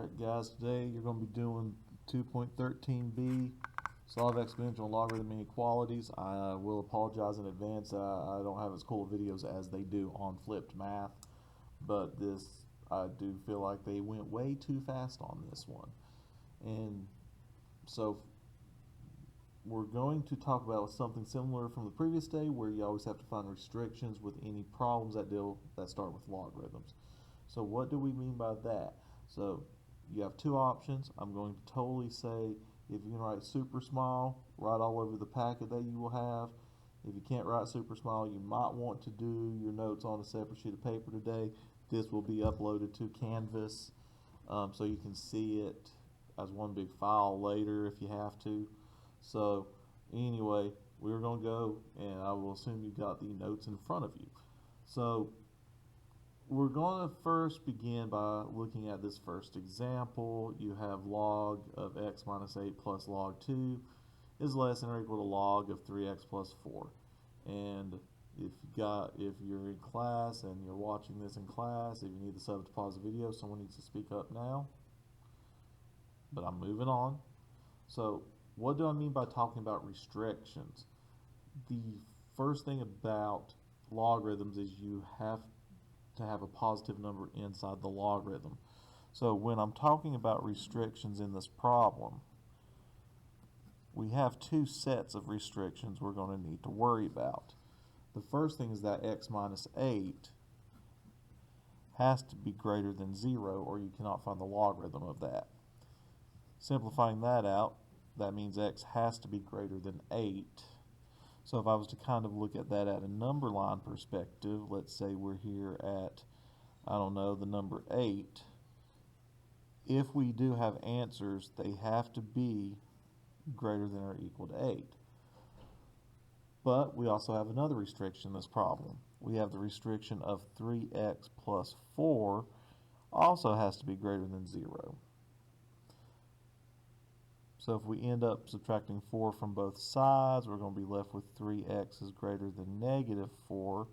Alright guys, today you're going to be doing 2.13b, solve exponential and logarithm inequalities. I will apologize in advance, I don't have as cool videos as they do on flipped math, but this, I do feel like they went way too fast on this one. And so we're going to talk about something similar from the previous day, where you always have to find restrictions with any problems that start with logarithms. So what do we mean by that? So you have two options. I'm going to totally say, if you can write super small, write all over the packet that you will have. If you can't write super small, you might want to do your notes on a separate sheet of paper today. This will be uploaded to Canvas, so you can see it as one big file later if you have to. So anyway, we're going to go, and I will assume you got the notes in front of you. So we're going to first begin by looking at this first example. You have log of x minus 8 plus log 2 is less than or equal to log of 3x plus 4. And if you're in class and you're watching this in class, if you need the sub to pause the video, someone needs to speak up now. But I'm moving on. So what do I mean by talking about restrictions? The first thing about logarithms is you have to have a positive number inside the logarithm. So when I'm talking about restrictions in this problem, we have two sets of restrictions we're going to need to worry about. The first thing is that x minus 8 has to be greater than 0, or you cannot find the logarithm of that. Simplifying that out, that means x has to be greater than 8. So if I was to kind of look at that at a number line perspective, let's say we're here at, I don't know, the number 8. If we do have answers, they have to be greater than or equal to 8. But we also have another restriction in this problem. We have the restriction of 3x plus 4 also has to be greater than 0. So if we end up subtracting 4 from both sides, we're going to be left with 3x is greater than negative 4,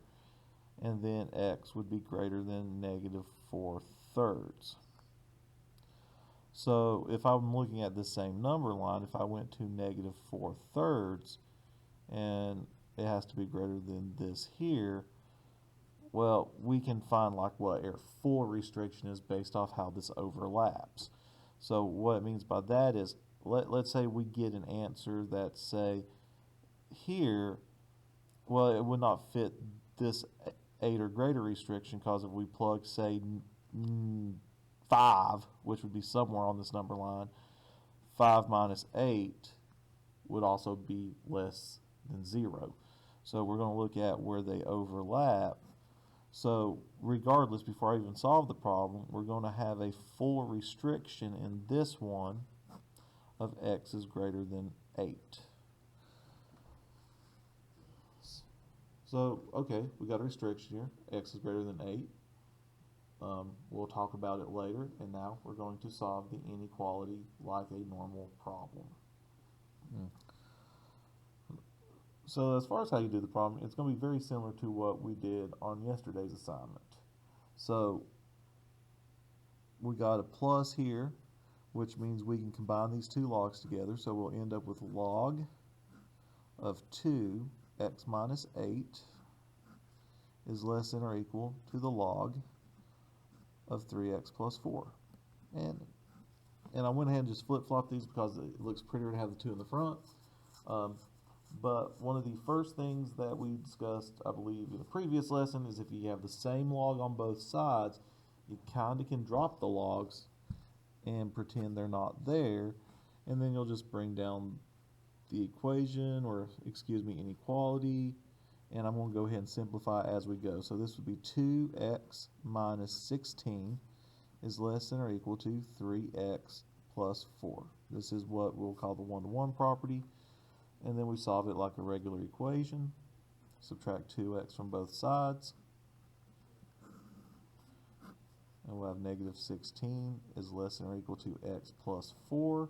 and then x would be greater than negative 4/3. So if I'm looking at the same number line, if I went to negative 4/3, and it has to be greater than this here, well, we can find like what our full restriction is based off how this overlaps. So what it means by that is, let's say we get an answer that, say, here, well, it would not fit this 8 or greater restriction, because if we plug, say, 5, which would be somewhere on this number line, 5 minus 8 would also be less than 0. So we're going to look at where they overlap. So regardless, before I even solve the problem, we're going to have a full restriction in this one of x is greater than 8. So, okay, we got a restriction here. X is greater than 8. We'll talk about it later, and now we're going to solve the inequality like a normal problem. So as far as how you do the problem, it's going to be very similar to what we did on yesterday's assignment. So we got a plus here, which means we can combine these two logs together. So we'll end up with log of 2x minus 8 is less than or equal to the log of 3x plus 4. And I went ahead and just flip-flopped these because it looks prettier to have the 2 in the front. But one of the first things that we discussed, I believe, in the previous lesson is if you have the same log on both sides, you kind of can drop the logs and pretend they're not there, and then you'll just bring down the equation, or excuse me, inequality, and I'm going to go ahead and simplify as we go. So this would be 2x minus 16 is less than or equal to 3x plus 4. This is what we'll call the one-to-one property, and then we solve it like a regular equation. Subtract 2x from both sides, and we'll have negative 16 is less than or equal to x plus 4.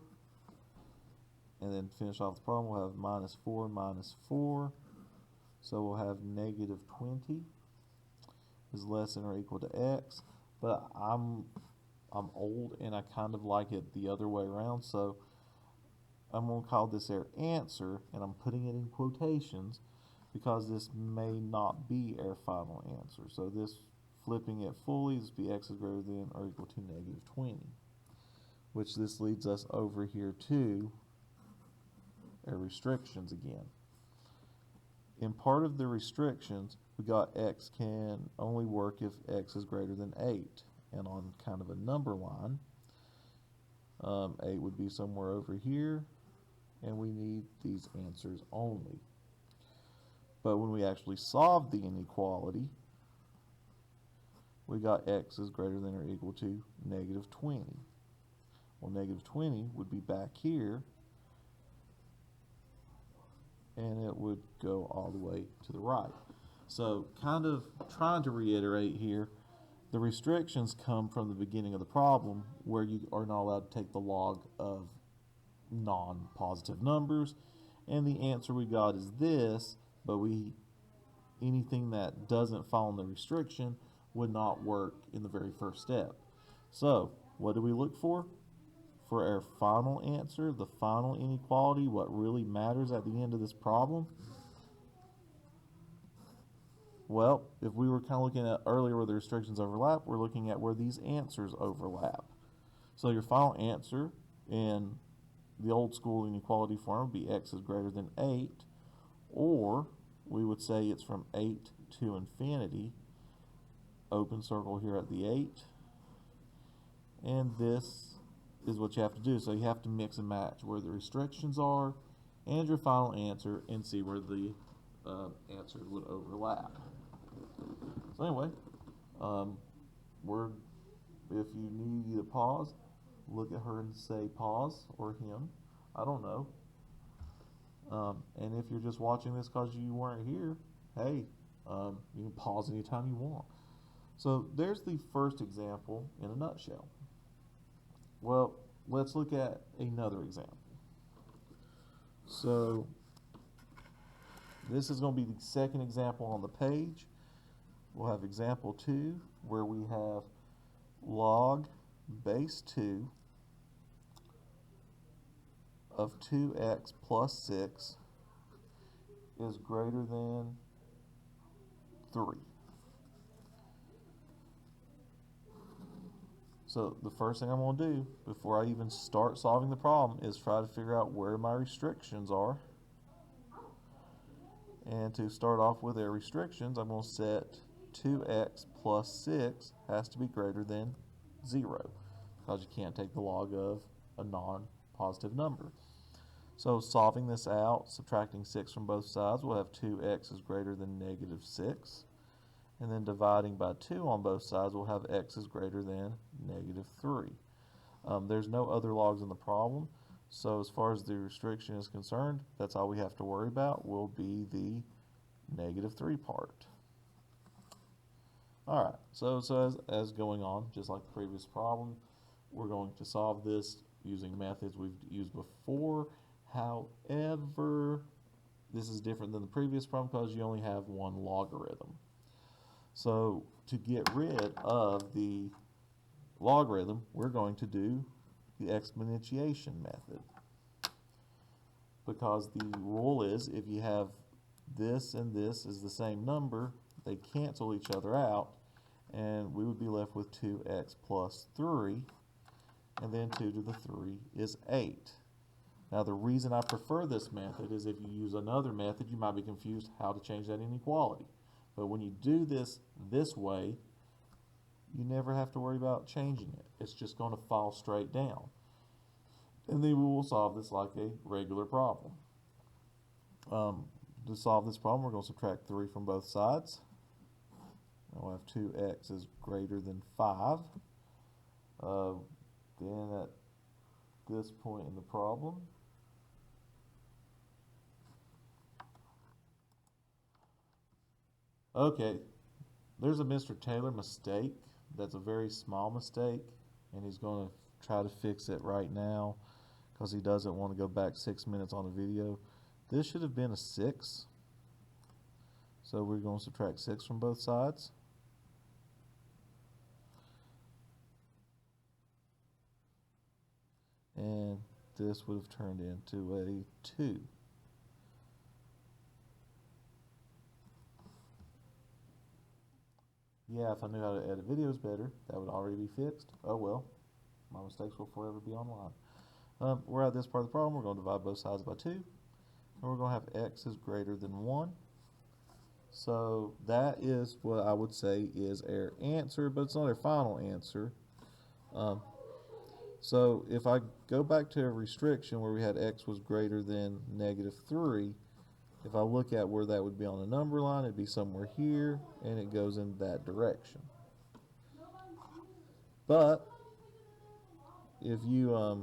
And then finish off the problem, we'll have minus 4 minus 4. So we'll have negative 20 is less than or equal to x. But I'm I'm old and I kind of like it the other way around, so I'm going to call this our answer, and I'm putting it in quotations because this may not be our final answer. So this, flipping it fully, this be x is greater than or equal to negative 20, which this leads us over here to our restrictions again. In part of the restrictions, we got x can only work if x is greater than 8. And on kind of a number line, 8 would be somewhere over here, and we need these answers only. But when we actually solve the inequality, we got x is greater than or equal to negative 20. Well, negative 20 would be back here, and it would go all the way to the right. So kind of trying to reiterate here, the restrictions come from the beginning of the problem where you are not allowed to take the log of non-positive numbers, and the answer we got is this, but anything that doesn't fall in the restriction would not work in the very first step. So what do we look for? For our final answer, the final inequality, what really matters at the end of this problem? Well, if we were kind of looking at earlier where the restrictions overlap, we're looking at where these answers overlap. So your final answer in the old school inequality form would be x is greater than 8, or we would say it's from 8 to infinity, open circle here at the 8, and this is what you have to do. So you have to mix and match where the restrictions are and your final answer and see where the answers would overlap. So anyway, if you need to pause, look at her and say pause, or him, I don't know. And if you're just watching this because you weren't here, hey, you can pause anytime you want. So there's the first example in a nutshell. Well, let's look at another example. So this is going to be the second example on the page. We'll have example 2, where we have log base 2 of 2x plus 6 is greater than 3. So the first thing I'm going to do before I even start solving the problem is try to figure out where my restrictions are. And to start off with our restrictions, I'm going to set 2x plus 6 has to be greater than 0, because you can't take the log of a non-positive number. So solving this out, subtracting 6 from both sides, we'll have 2x is greater than negative 6. And then dividing by 2 on both sides, we'll have x is greater than negative 3. There's no other logs in the problem, so as far as the restriction is concerned, that's all we have to worry about will be the negative 3 part. Alright, so as going on, just like the previous problem, we're going to solve this using methods we've used before. However, this is different than the previous problem because you only have one logarithm. So to get rid of the logarithm, we're going to do the exponentiation method, because the rule is if you have this and this is the same number, they cancel each other out, and we would be left with 2x plus 3, and then 2 to the 3 is 8. Now the reason I prefer this method is if you use another method, you might be confused how to change that inequality. But when you do this way, you never have to worry about changing it. It's just going to fall straight down. And then we will solve this like a regular problem. To solve this problem, we're going to subtract 3 from both sides. We'll have 2x is greater than 5. Then at this point in the problem, okay, there's a Mr. Taylor mistake. That's a very small mistake, and he's going to try to fix it right now because he doesn't want to go back 6 minutes on the video. This should have been a 6. So we're going to subtract 6 from both sides. and this would have turned into a 2. Yeah, if I knew how to edit videos better, that would already be fixed. Oh well, my mistakes will forever be online. We're at this part of the problem. We're going to divide both sides by 2, and we're going to have x is greater than 1. So that is what I would say is our answer, but it's not our final answer. So if I go back to a restriction where we had x was greater than -3, if I look at where that would be on the number line, it'd be somewhere here, and it goes in that direction. But if you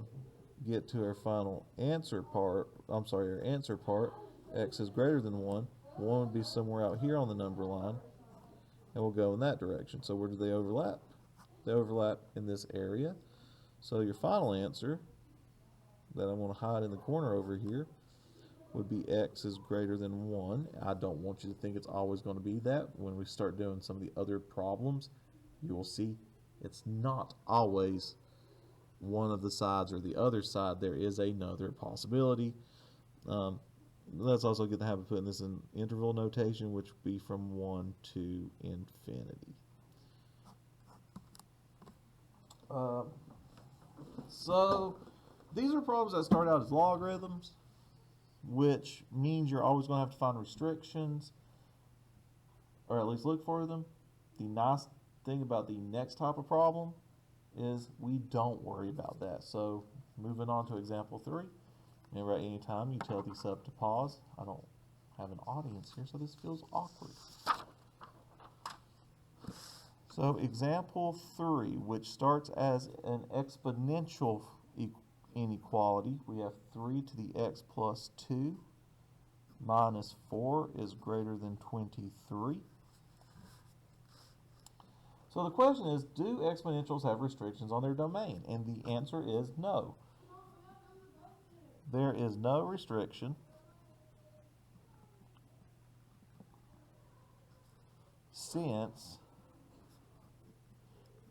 get to our final answer part, our answer part, x is greater than 1, 1 would be somewhere out here on the number line, and we'll go in that direction. So where do they overlap? They overlap in this area. So your final answer that I'm going to hide in the corner over here would be x is greater than 1. I don't want you to think it's always going to be that. When we start doing some of the other problems, you will see it's not always one of the sides or the other side. There is another possibility. Let's also get the habit of putting this in interval notation, which would be from 1 to infinity. So these are problems that start out as logarithms, which means you're always going to have to find restrictions, or at least look for them. The nice thing about the next type of problem is we don't worry about that. So moving on to example 3. Remember, at any time you tell the sub to pause. I don't have an audience here, so this feels awkward. So example 3, which starts as an exponential inequality, we have 3 to the x plus 2 minus 4 is greater than 23. So the question is, do exponentials have restrictions on their domain? And the answer is no. There is no restriction since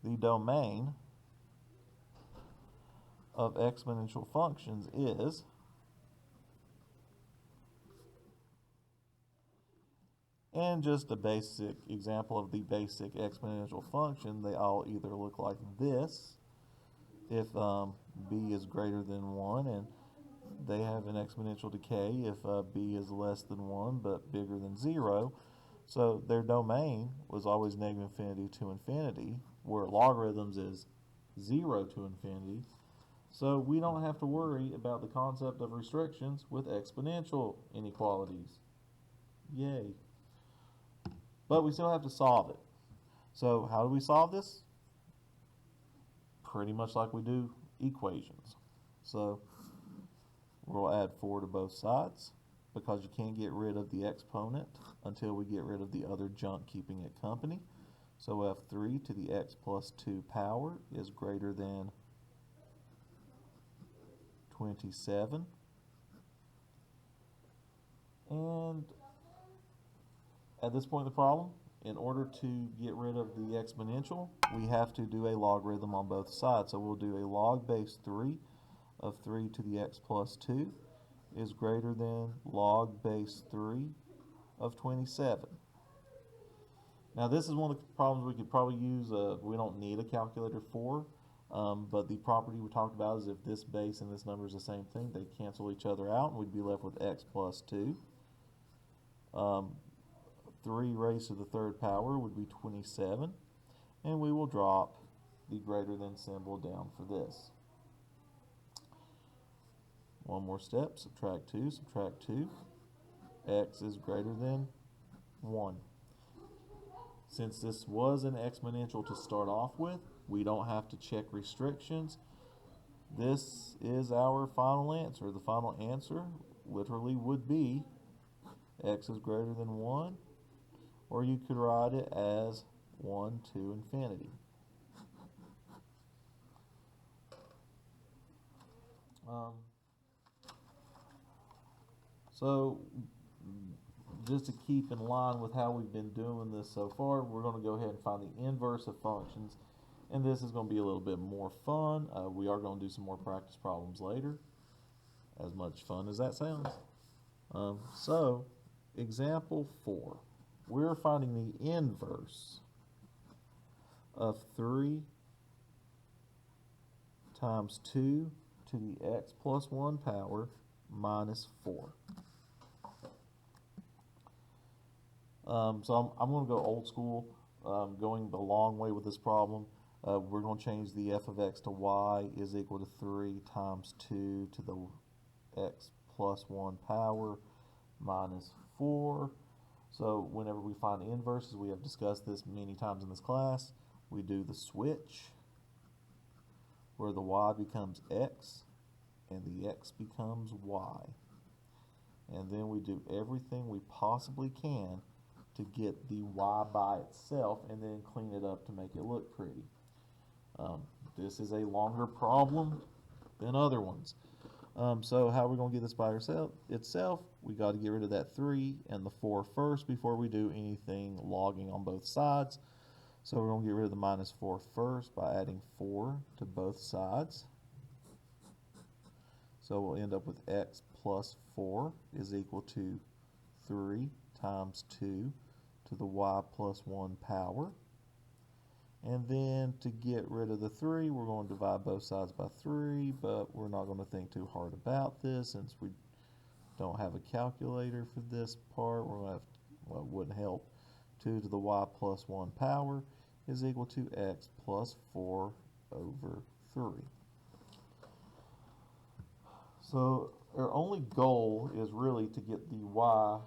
the domain of exponential functions is and just a basic example of the basic exponential function, they all either look like this if b is greater than 1, and they have an exponential decay if b is less than 1 but bigger than 0. So their domain was always -infinity to infinity, where logarithms is 0 to infinity. So we don't have to worry about the concept of restrictions with exponential inequalities. Yay. But we still have to solve it. So how do we solve this? Pretty much like we do equations. So we'll add 4 to both sides, because you can't get rid of the exponent until we get rid of the other junk keeping it company. So we'll have 3 to the x plus 2 power is greater than 27. And at this point in the problem, in order to get rid of the exponential, we have to do a logarithm on both sides. So we'll do a log base 3 of 3 to the x plus 2 is greater than log base 3 of 27. Now this is one of the problems we could probably use, we don't need a calculator for, but the property we talked about is if this base and this number is the same thing, they cancel each other out, and we'd be left with x plus 2. 3 raised to the third power would be 27, and we will drop the greater than symbol down for this. One more step, subtract 2, x is greater than 1. Since this was an exponential to start off with, we don't have to check restrictions. This is our final answer. The final answer literally would be x is greater than 1, or you could write it as 1 to infinity. So just to keep in line with how we've been doing this so far, we're going to go ahead and find the inverse of functions. And this is going to be a little bit more fun. We are going to do some more practice problems later, as much fun as that sounds. So, example 4. We're finding the inverse of 3 times 2 to the x plus 1 power minus 4. So I'm going to go old school, going the long way with this problem. We're going to change the f of x to y is equal to 3 times 2 to the x plus 1 power minus 4. So whenever we find inverses, we have discussed this many times in this class, we do the switch where the y becomes x and the x becomes y. And then we do everything we possibly can to get the y by itself and then clean it up to make it look pretty. This is a longer problem than other ones. So how are we going to get this by itself? We got to get rid of that 3 and the 4 first before we do anything logging on both sides. So we're going to get rid of the minus 4 first by adding 4 to both sides. So we'll end up with x plus 4 is equal to 3 times 2 to the y plus 1 power. And then to get rid of the 3, we're going to divide both sides by 3, but we're not going to think too hard about this since we don't have a calculator for this part. We're going to have, well, it wouldn't help. 2 to the y plus 1 power is equal to x plus 4 over 3. So our only goal is really to get the y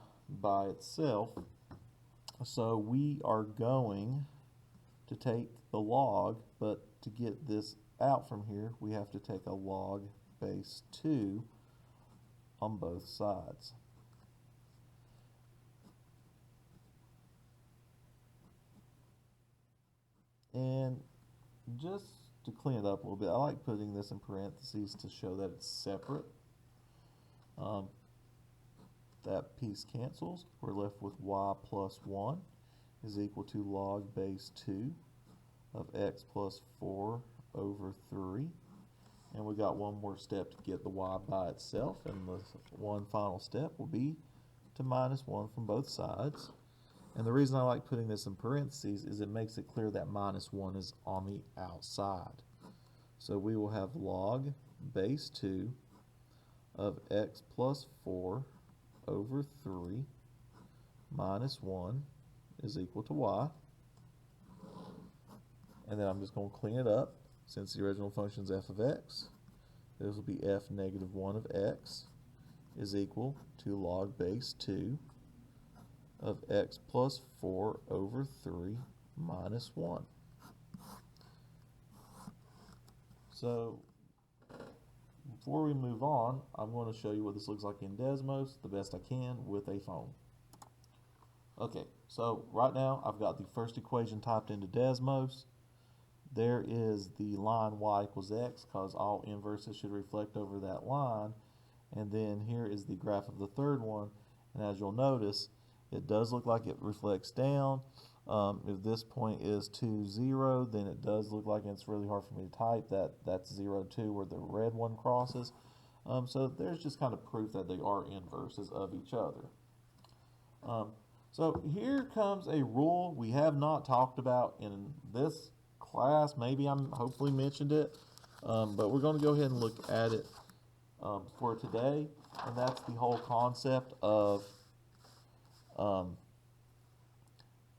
by itself. So we are going to take the log, but to get this out from here, we have to take a log base 2 on both sides. And just to clean it up a little bit, I like putting this in parentheses to show that it's separate. That piece cancels. We're left with y plus 1 is equal to log base 2 of x plus 4 over 3. And we got one more step to get the y by itself, and the one final step will be to minus 1 from both sides. And the reason I like putting this in parentheses is it makes it clear that minus 1 is on the outside. So we will have log base 2 of x plus 4 over 3 minus 1 is equal to y. And then I'm just going to clean it up. Since the original function is f of x, this will be f negative 1 of x is equal to log base 2 of x plus 4 over 3 minus 1. So before we move on, I'm going to show you what this looks like in Desmos the best I can with a phone. Okay, so right now I've got the first equation typed into Desmos. There is the line y equals x because all inverses should reflect over that line. And then here is the graph of the third one. And as you'll notice, it does look like it reflects down. If this point is 2, 0, then it does look like it's really hard for me to type. That's 0, 2 where the red one crosses. So there's just kind of proof that they are inverses of each other. So here comes a rule we have not talked about in this class. Maybe I'm hopefully mentioned it, but we're going to go ahead and look at it for today, and that's the whole concept of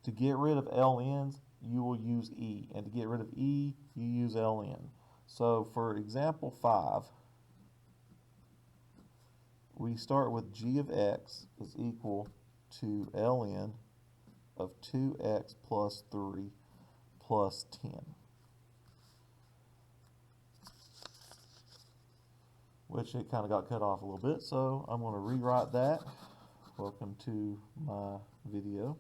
to get rid of LNs, you will use E, and to get rid of E, you use LN. So for example 5, we start with g of x is equal to ln of 2x plus 3 plus 10. Which it kind of got cut off a little bit, so I'm going to rewrite that. Welcome to my video.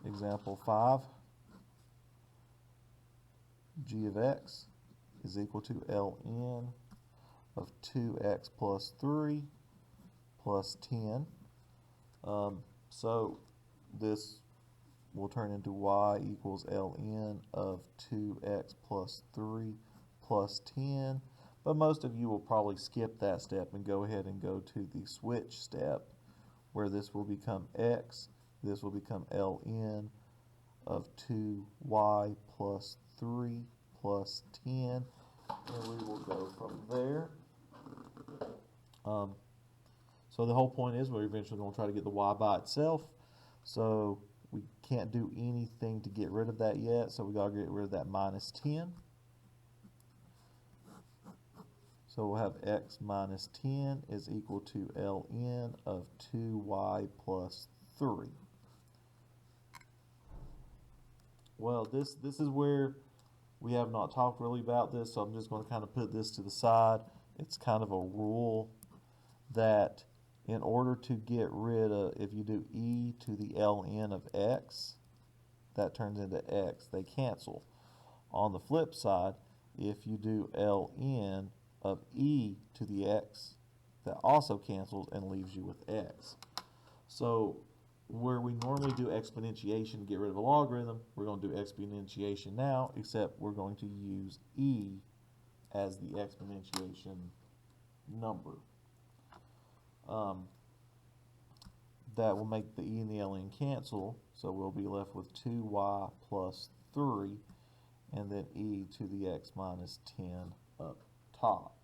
Example 5, g of x is equal to ln of 2x plus 3 plus 10. So this will turn into y equals ln of 2x plus 3 plus 10. But most of you will probably skip that step and go ahead and go to the switch step, where this will become x, this will become ln of 2y plus 3 plus 10, and we will go from there. So the whole point is we're eventually going to try to get the y by itself. So we can't do anything to get rid of that yet, so we got to get rid of that minus 10. So we'll have x minus 10 is equal to ln of 2y plus 3. Well, this is where we have not talked really about this, so I'm just going to kind of put this to the side. It's kind of a rule that in order to get rid of, if you do e to the ln of x, that turns into x. They cancel. On the flip side, if you do ln of e to the x, that also cancels and leaves you with x. So where we normally do exponentiation to get rid of a logarithm, we're going to do exponentiation now, except we're going to use e as the exponentiation number. That will make the e and the ln cancel, so we'll be left with 2y plus 3, and then e to the x minus 10 up top.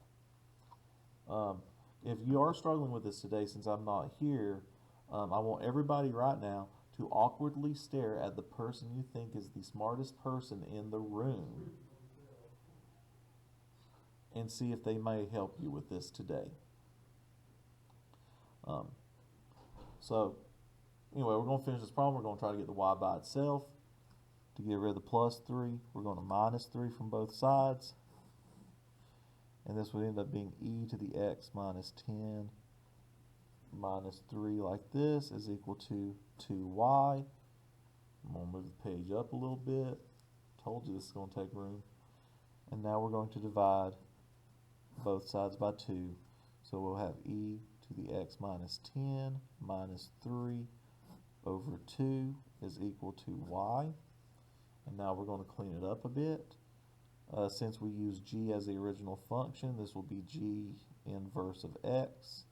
If you are struggling with this today, since I'm not here, I want everybody right now to awkwardly stare at the person you think is the smartest person in the room and see if they may help you with this today. So anyway, we're going to finish this problem. We're going to try to get the y by itself. To get rid of the plus 3, we're going to minus 3 from both sides. And this would end up being e to the x minus 10 minus 3 like this is equal to 2y. I'm going to move the page up a little bit. Told you this is going to take room. And now we're going to divide both sides by 2. So we'll have e to the x minus 10 minus 3 over 2 is equal to y. And now we're going to clean it up a bit. Since we use g as the original function, this will be g inverse of x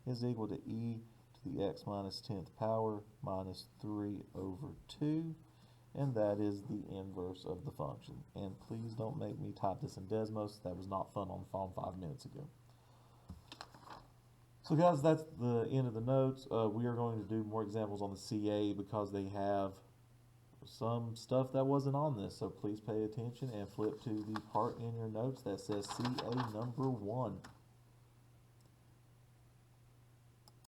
is equal to e to the x minus 10th power minus 3 over 2. And that is the inverse of the function. And please don't make me type this in Desmos. That was not fun on the phone 5 minutes ago. So guys, that's the end of the notes. We are going to do more examples on the CA because they have some stuff that wasn't on this. So please pay attention and flip to the part in your notes that says CA number 1.